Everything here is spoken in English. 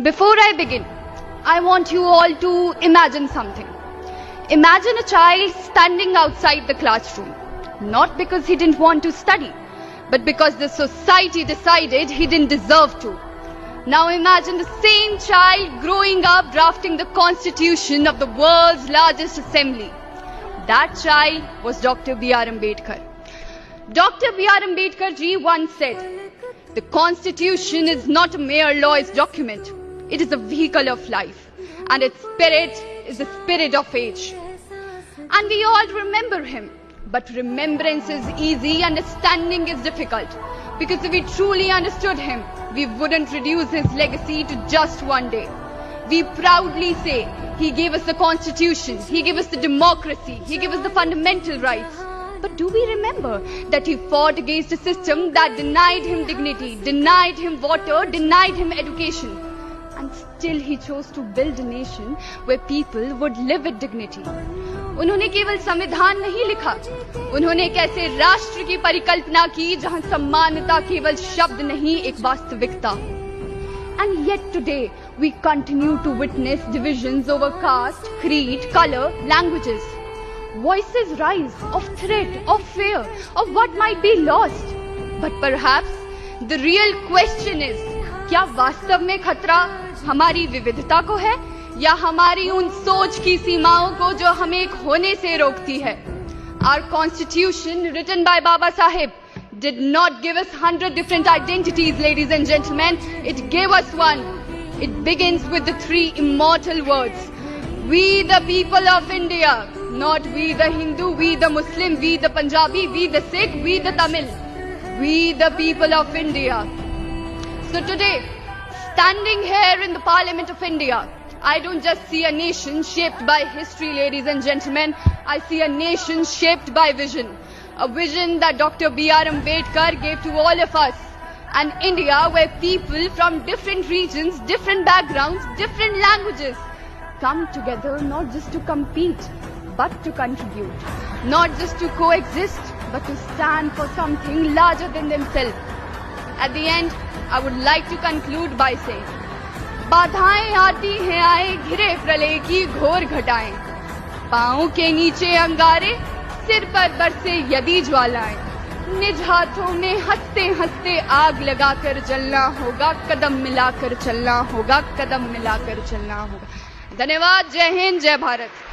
Before I begin, I want you all to imagine something. Imagine a child standing outside the classroom, not because he didn't want to study, but because the society decided he didn't deserve to. Now imagine the same child growing up drafting the constitution of the world's largest assembly. That child was Dr. B.R. Ambedkar. Dr. B.R. Ambedkar ji once said, "The constitution is not a mere law's document. It is a vehicle of life, and its spirit is the spirit of age." And we all remember him. But remembrance is easy, understanding is difficult. Because if we truly understood him, we wouldn't reduce his legacy to just one day. We proudly say, he gave us the constitution, he gave us the democracy, he gave us the fundamental rights. But do we remember that he fought against a system that denied him dignity, denied him water, denied him education? And still he chose to build a nation where people would live with dignity. उन्होंने केवल संविधान नहीं लिखा, उन्होंने एक ऐसे राष्ट्र की परिकल्पना की जहां सम्मानता केवल शब्द नहीं, एक वास्तविकता. And yet today we continue to witness divisions over caste, creed, color, languages. Voices rise of threat, of fear, of what might be lost. But perhaps the real question is, क्या वास्तव में खतरा हमारी विविधता को है या हमारी उन सोच की सीमाओं को जो हमें एक होने से रोकती है? Our constitution written by Baba Sahib did not give us 100 different identities, ladies and gentlemen. It gave us one. It begins with the three immortal words. We the people of India, not we the Hindu, we the Muslim, we the Punjabi, we the Sikh, we the Tamil. We the people of India. So today, standing here in the Parliament of India, I don't just see a nation shaped by history, ladies and gentlemen. I see a nation shaped by vision. A vision that Dr. B.R. Ambedkar gave to all of us. An India where people from different regions, different backgrounds, different languages come together not just to compete, but to contribute. Not just to coexist, but to stand for something larger than themselves. At the end, I would like to conclude by saying, बाधाएं आती हैं आए, घिरे प्रलय की घोर घटाएं, पांव के नीचे अंगारे, सिर पर बरसे यदि ज्वालाएं, निज हाथों में हंसते हंसते आग लगाकर जलना होगा, कदम मिलाकर चलना होगा, कदम मिलाकर चलना होगा. धन्यवाद. जय हिंद, जय भारत.